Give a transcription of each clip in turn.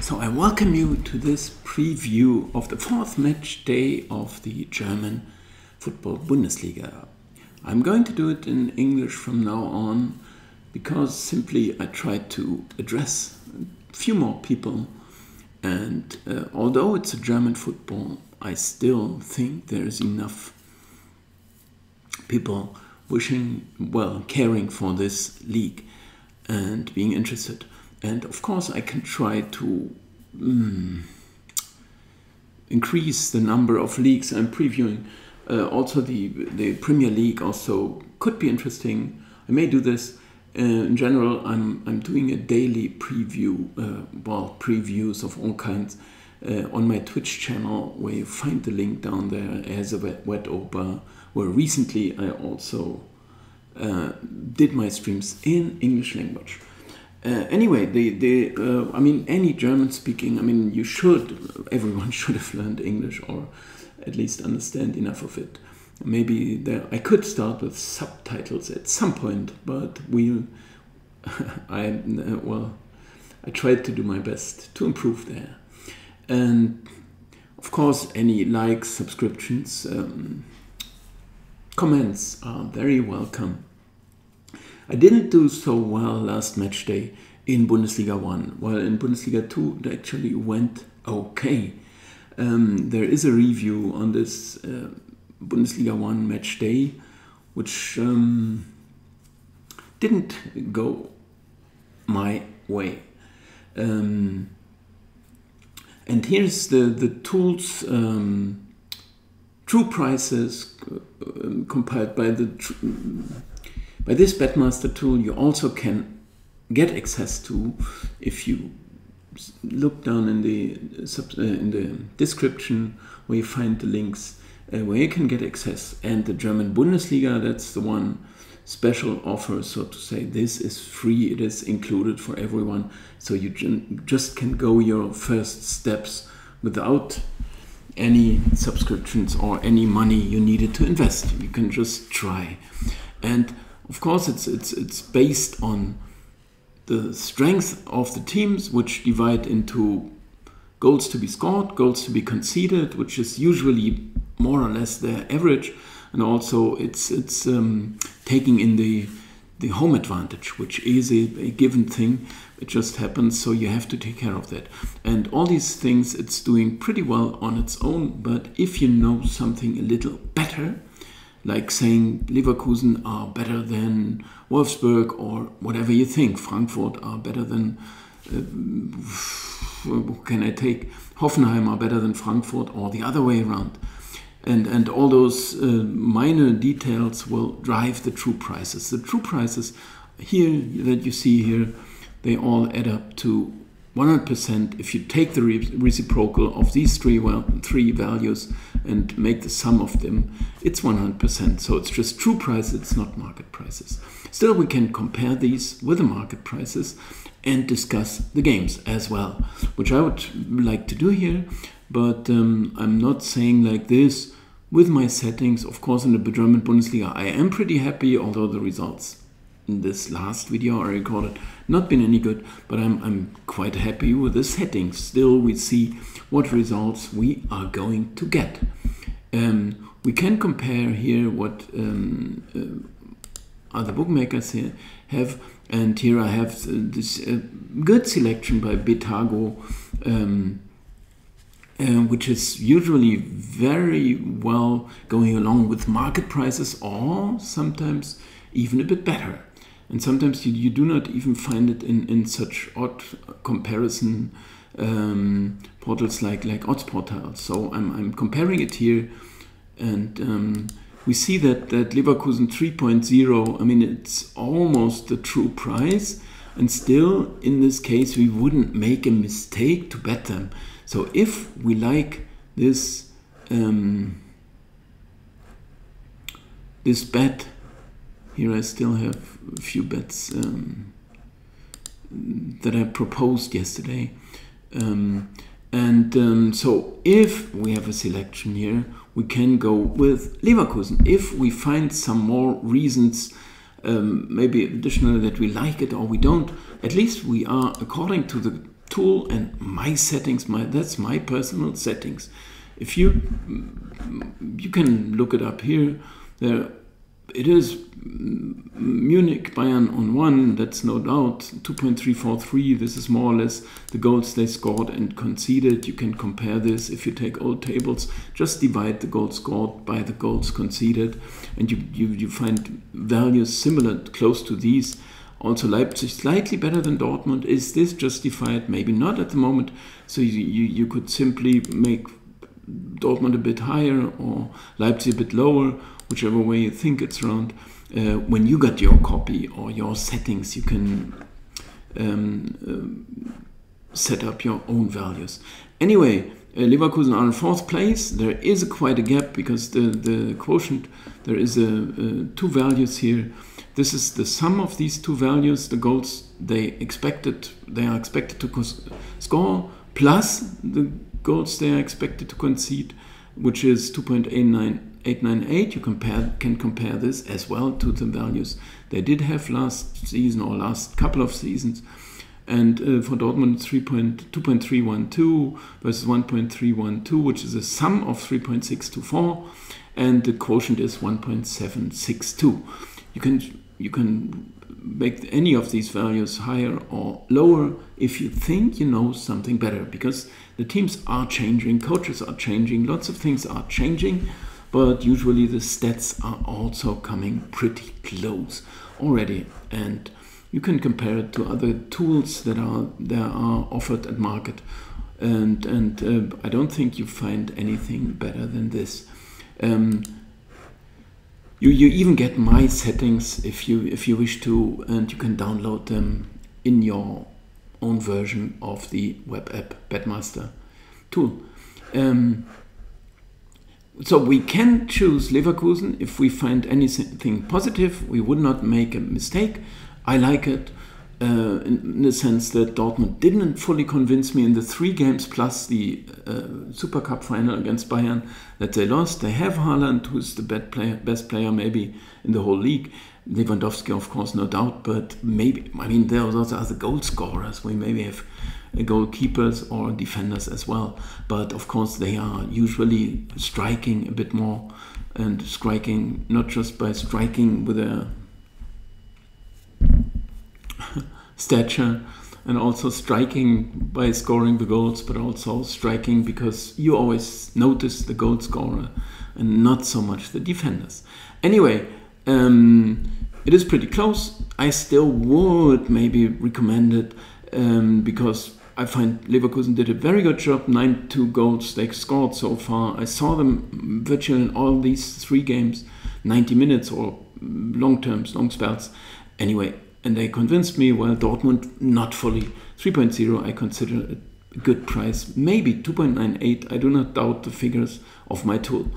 So I welcome you to this preview of the fourth match day of the German Football Bundesliga. I'm going to do it in English from now on because simply I try to address a few more people, and although it's a German football, I still think there's enough people caring for this league and being interested. And of course I can try to increase the number of leagues I'm previewing. Also the Premier League also could be interesting. I may do this. In general, I'm doing a daily preview, previews of all kinds on my Twitch channel, where you find the link down there as a Wettopas, where recently I also did my streams in English language. Anyway, any German speaking, everyone should have learned English or at least understand enough of it. Maybe I could start with subtitles at some point, but I tried to do my best to improve there. And of course, any likes, subscriptions, comments are very welcome. I didn't do so well last match day in Bundesliga 1, while in Bundesliga 2 it actually went okay. There is a review on this Bundesliga 1 match day, which didn't go my way. And here's the tools, true prices compiled by this Betmaster tool. You also can get access to, if you look down in the description where you find the links, where you can get access. And the German Bundesliga, that's the one special offer, so to say. This is free, it is included for everyone, so you just can go your first steps without any subscriptions or any money you needed to invest. You can just try. And of course it's based on the strength of the teams, which divide into goals to be scored, goals to be conceded, which is usually more or less their average, and also it's taking in the home advantage, which is a given thing. It just happens, so you have to take care of that. And all these things, it's doing pretty well on its own, but if you know something a little better, like saying Leverkusen are better than Wolfsburg, or whatever you think, Frankfurt are better than, who can I take? Hoffenheim are better than Frankfurt, or the other way around. And all those minor details will drive the true prices. The true prices here that you see here, they all add up to 100%. If you take the reciprocal of these three values and make the sum of them, it's 100%. So it's just true price, it's not market prices. Still, we can compare these with the market prices and discuss the games as well, which I would like to do here, but I'm not saying like this with my settings. Of course, in the German Bundesliga, I am pretty happy, although the results in this last video I recorded not been any good, but I'm quite happy with the settings. Still, we see what results we are going to get. We can compare here what other bookmakers here have, and here I have this good selection by Betago, which is usually very well going along with market prices, or sometimes even a bit better. And sometimes you do not even find it in such odd comparison portals like odds portals. So I'm comparing it here, and we see that Leverkusen 3.0, it's almost the true price, and still in this case we wouldn't make a mistake to bet them. So if we like this this bet, here I still have a few bets that I proposed yesterday. So if we have a selection here, we can go with Leverkusen. If we find some more reasons, maybe additional, that we like it or we don't, at least we are, according to the tool and my settings. That's my personal settings. If you can look it up here. There it is. Munich Bayern on 1, that's no doubt 2.343. This is more or less the goals they scored and conceded. You can compare this if you take old tables, just divide the goals scored by the goals conceded, and you find values similar, close to these. Also Leipzig slightly better than Dortmund. Is this justified? Maybe not at the moment. So you could simply make Dortmund a bit higher or Leipzig a bit lower, whichever way you think it's round. When you got your copy or your settings, you can set up your own values. Anyway, Leverkusen are in 4th place. There is quite a gap because the quotient, there is two values here. This is the sum of these two values, the goals they are expected to score, plus the goals they are expected to concede, which is 2.898. You can compare this as well to the values they did have last season or last couple of seasons. And for Dortmund, 2.312 versus 1.312, which is a sum of 3.624, and the quotient is 1.762. You can make any of these values higher or lower if you think you know something better, because the teams are changing, coaches are changing, lots of things are changing, but usually the stats are also coming pretty close already, and you can compare it to other tools that are offered at market, and I don't think you find anything better than this. You even get my settings if you wish to, and you can download them in your own version of the web app Betmaster tool. So we can choose Leverkusen if we find anything positive. We would not make a mistake. I like it in the sense that Dortmund didn't fully convince me in the 3 games plus the Super Cup final against Bayern that they lost. They have Haaland, who's the best player maybe in the whole league. Lewandowski, of course, no doubt, but maybe, I mean, there also are the goal scorers. We maybe have goalkeepers or defenders as well. But of course, they are usually striking a bit more, and striking not just by striking with a stature, and also striking by scoring the goals, but also striking because you always notice the goal scorer and not so much the defenders. Anyway, it is pretty close. I still would maybe recommend it because I find Leverkusen did a very good job. 92 goals they scored so far. I saw them virtually in all these 3 games, 90 minutes or long spells. Anyway, and they convinced me. Well, Dortmund, not fully. 3.0 I consider a good price. Maybe 2.98. I do not doubt the figures of my tool.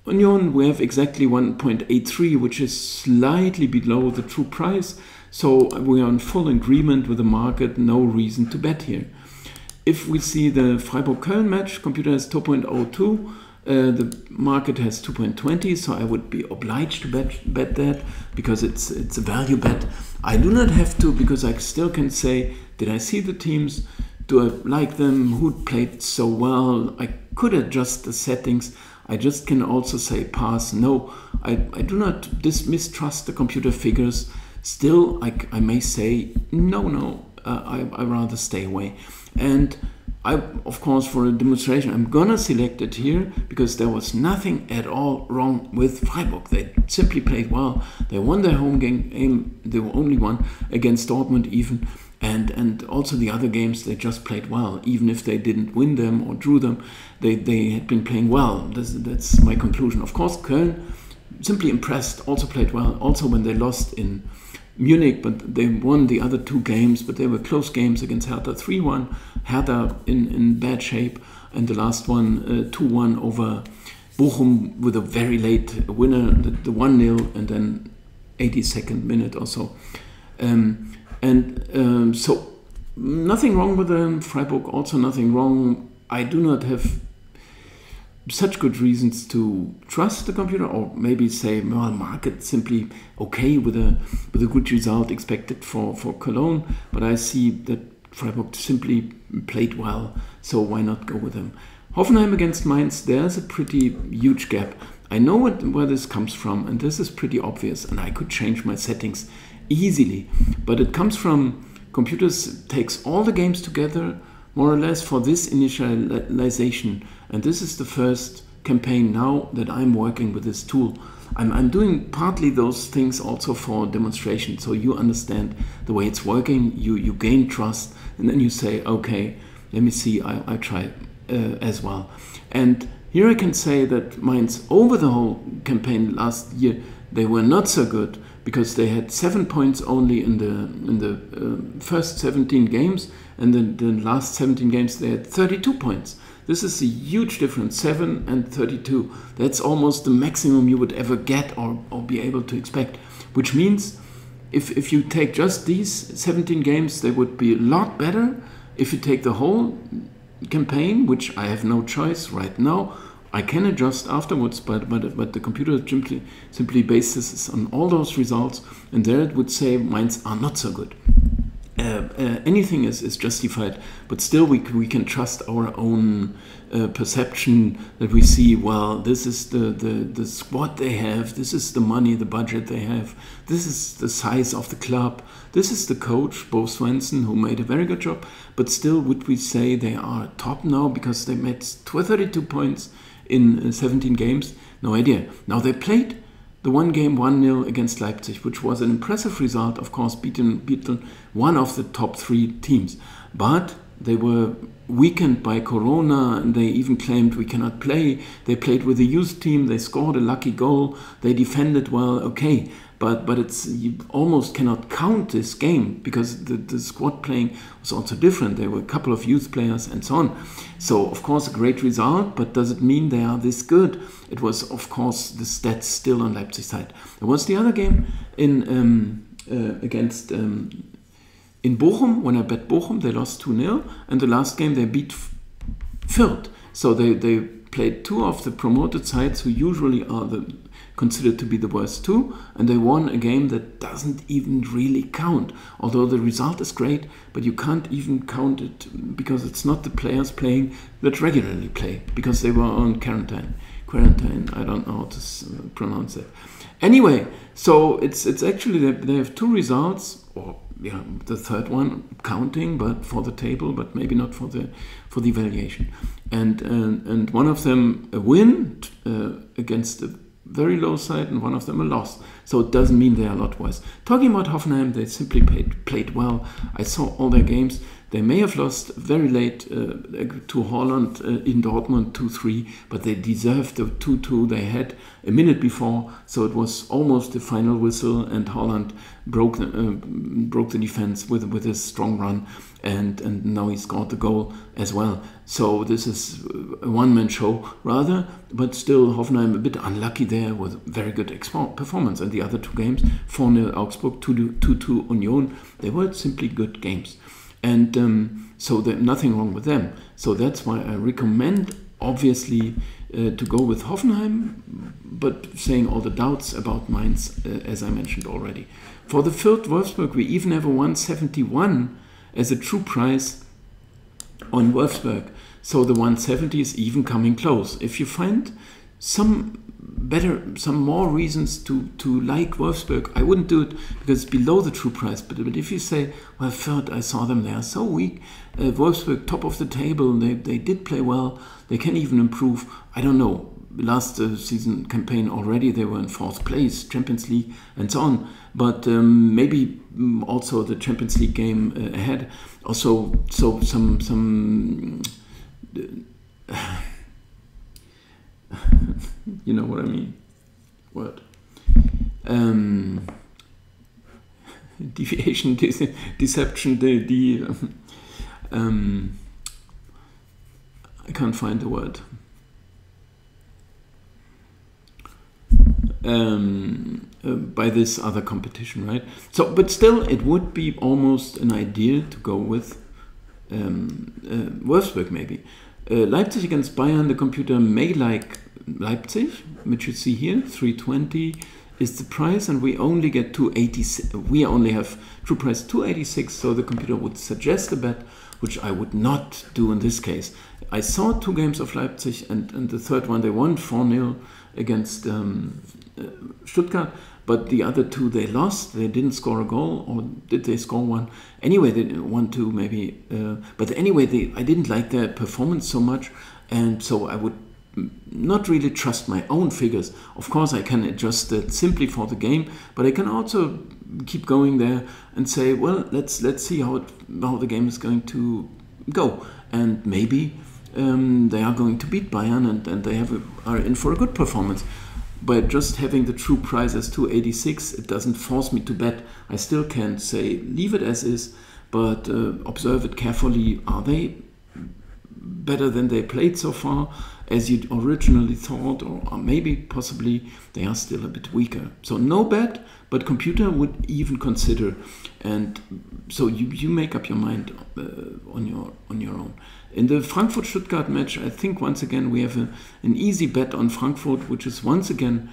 Union, we have exactly 1.83, which is slightly below the true price. So we are in full agreement with the market. No reason to bet here. If we see the Freiburg-Köln match, computer has 2.02. The market has 2.20, so I would be obliged to bet that because it's a value bet. I do not have to, because I still can say, did I see the teams? Do I like them? Who played so well? I could adjust the settings. I just can also say pass. No, I do not mistrust the computer figures. Still, I may say, no, I rather stay away. And of course, for a demonstration, I'm gonna select it here because there was nothing at all wrong with Freiburg. They simply played well. They won their home game. They were only one against Dortmund even. And also the other games, they just played well. Even if they didn't win them or drew them, they had been playing well. That's my conclusion. Of course, Köln, simply impressed, also played well. Also when they lost in Munich, but they won the other 2 games, but they were close games against Hertha, 3-1. Hertha in bad shape, and the last one 2-1 over Bochum with a very late winner, the 1-0, and then 82nd minute or so. So nothing wrong with them. Freiburg also nothing wrong. I do not have such good reasons to trust the computer, or maybe say, well, market simply okay with a good result expected for Cologne. But I see that Freiburg simply played well, so why not go with them? Hoffenheim against Mainz, there's a pretty huge gap. I know where this comes from, and this is pretty obvious, and I could change my settings easily. But it comes from computers takes all the games together, more or less, for this initialization. And this is the first campaign now that I'm working with this tool. I'm doing partly those things also for demonstration, so you understand the way it's working, you gain trust, and then you say, okay, let me see, I try as well. And here I can say that Mainz, over the whole campaign last year, they were not so good because they had 7 points only in the first 17 games, and then the last 17 games they had 32 points. This is a huge difference, 7 and 32. That's almost the maximum you would ever get or be able to expect, which means if you take just these 17 games, they would be a lot better. If you take the whole campaign, which I have no choice right now, I can adjust afterwards, but the computer simply bases on all those results, and there it would say Mainz are not so good. Anything is justified, but still we can trust our own perception that we see, well, this is the squad they have, this is the money, the budget they have, this is the size of the club, this is the coach, Bo Svensson, who made a very good job, but still would we say they are top now because they made 32 points in 17 games? No idea. Now they played the one game 1-0 against Leipzig, which was an impressive result, of course, beaten one of the top 3 teams. But they were weakened by Corona, and they even claimed we cannot play. They played with the youth team, they scored a lucky goal, they defended well, okay. But it's, you almost cannot count this game because the squad playing was also different. There were a couple of youth players and so on. So, of course, a great result, but does it mean they are this good? It was, of course, the stats still on Leipzig side. There was the other game in Bochum. When I bet Bochum, they lost 2-0. And the last game, they beat Fürth. So they played 2 of the promoted sides who usually are considered to be the worst 2, and they won a game that doesn't even really count. Although the result is great, but you can't even count it because it's not the players playing that regularly play, because they were on quarantine. I don't know how to pronounce it. Anyway, so it's actually they have 2 results, or yeah, the third one counting, but for the table, but maybe not for the evaluation. And one of them a win against the very low side, and one of them a loss. So it doesn't mean they are a lot worse. Talking about Hoffenheim, they simply played well. I saw all their games. They may have lost very late to Holland in Dortmund 2-3, but they deserved the 2-2 they had a minute before. So it was almost the final whistle, and Holland broke the defense with his strong run, and now he scored the goal as well. So this is a one-man show rather, but still Hoffenheim a bit unlucky there with very good performance. And the other 2 games, 4-0 Augsburg, 2-2 Union, they were simply good games. And so there's nothing wrong with them. So that's why I recommend, obviously, to go with Hoffenheim, but saying all the doubts about Mainz, as I mentioned already. For the Fürth Wolfsburg, we even have a 171 as a true price on Wolfsburg. So the 170 is even coming close. If you find some more reasons to like Wolfsburg, I wouldn't do it because it's below the true price. But if you say, well, Fürth, I saw them, they are so weak. Wolfsburg, top of the table, they did play well. They can even improve. I don't know. Last season campaign already, they were in 4th place, Champions League and so on. But maybe also the Champions League game ahead. Also, so some you know what I mean? What? Deviation, deception, I can't find the word. By this other competition, right? So, but still, it would be almost an idea to go with Wolfsburg, maybe. Leipzig against Bayern, the computer may like Leipzig, which you see here, 320 is the price, and we only get 286. We only have true price 286, so the computer would suggest a bet, which I would not do in this case. I saw 2 games of Leipzig, and the third one they won 4-0 against Stuttgart, but the other 2 they lost. They didn't score a goal, or did they score one? Anyway, they 1-2 maybe. But anyway, I didn't like their performance so much, and so I would not really trust my own figures. Of course, I can adjust it simply for the game, but I can also keep going there and say, well, let's see how the game is going to go, and maybe they are going to beat Bayern, and they are in for a good performance. By just having the true price as 286, it doesn't force me to bet. I still can say leave it as is, but observe it carefully. Are they better than they played so far, as you originally thought, or maybe possibly they are still a bit weaker? So no bet, but computer would even consider, and so you make up your mind on your own. In the Frankfurt-Stuttgart match, I think once again we have an easy bet on Frankfurt, which is once again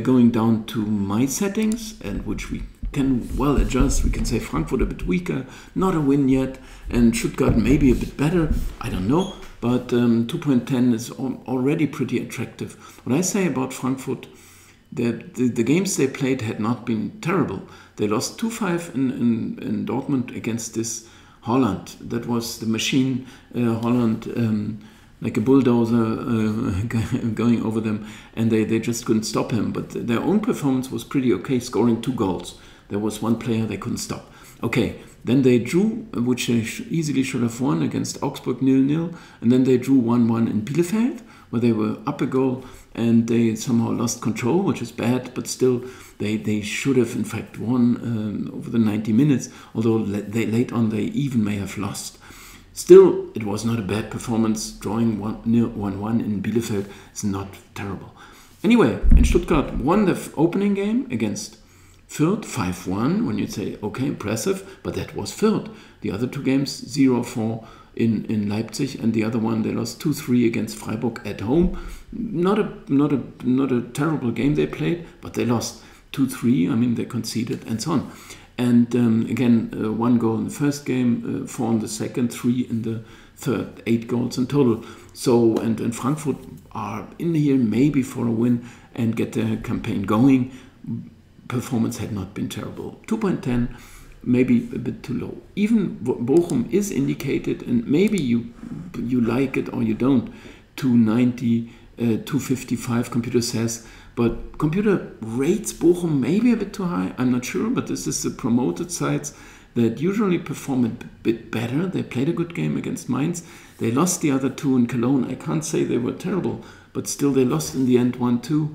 going down to my settings, and which we can well adjust. We can say Frankfurt a bit weaker, not a win yet, and Stuttgart maybe a bit better, I don't know, but 2.10 is already pretty attractive. What I say about Frankfurt, the games they played had not been terrible. They lost 2-5 in Dortmund against this Holland. That was the machine, Holland, like a bulldozer going over them, and they just couldn't stop him. But their own performance was pretty okay, scoring 2 goals. There was one player they couldn't stop. Okay, then they drew, which they easily should have won, against Augsburg 0-0, and then they drew 1-1 in Bielefeld, where they were up a goal, and they somehow lost control, which is bad, but still they should have in fact won over the 90 minutes, although late on they even may have lost. Still, it was not a bad performance. Drawing 1-1 in Bielefeld is not terrible. Anyway, and Stuttgart won the opening game against Fürth 5-1, when you say, okay, impressive, but that was Fürth. The other 2 games, 0-4 in Leipzig, and the other one they lost 2-3 against Freiburg at home. Not a terrible game they played, but they lost 2-3. I mean, they conceded and so on. And again, 1 goal in the first game, 4 in the second, 3 in the third, 8 goals in total. So, and Frankfurt are in here maybe for a win and get their campaign going. Performance had not been terrible. 2.10, maybe a bit too low. Even Bochum is indicated, and maybe you like it or you don't. 290, 255, computer says, but computer rates Bochum maybe a bit too high. I'm not sure, but this is the promoted sites that usually perform a bit better. They played a good game against Mainz. They lost the other 2 in Cologne. I can't say they were terrible, but still they lost in the end 1-2.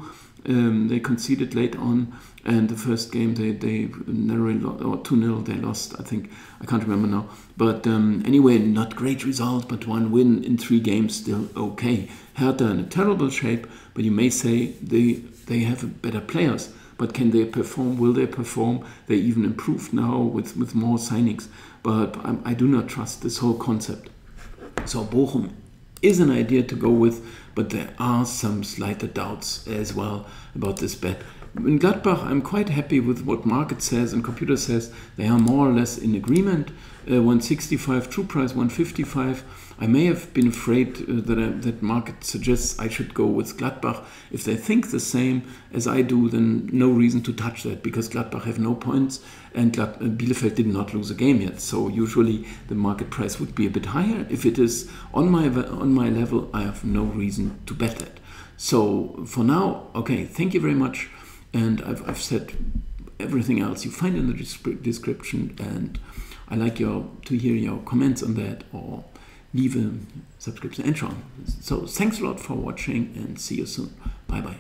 They conceded late on, and the first game they narrowly lost, or 2-0 they lost, I think. I can't remember now. But anyway, not great result, but 1 win in 3 games, still okay. Hertha in a terrible shape, but you may say they have better players. But can they perform? Will they perform? They even improved now with more signings. But I do not trust this whole concept. So Bochum is an idea to go with, but there are some slighter doubts as well about this bet. In Gladbach, I'm quite happy with what market says and computer says. They are more or less in agreement. 165, true price 155. I may have been afraid that market suggests I should go with Gladbach. If they think the same as I do, then no reason to touch that, because Gladbach have no points and Bielefeld did not lose a game yet. So usually the market price would be a bit higher. If it is on my level, I have no reason to bet that. So for now, okay, thank you very much. And I've said everything else you find in the description, and I like to hear your comments on that, or leave a subscription and so on. So thanks a lot for watching, and see you soon. Bye bye.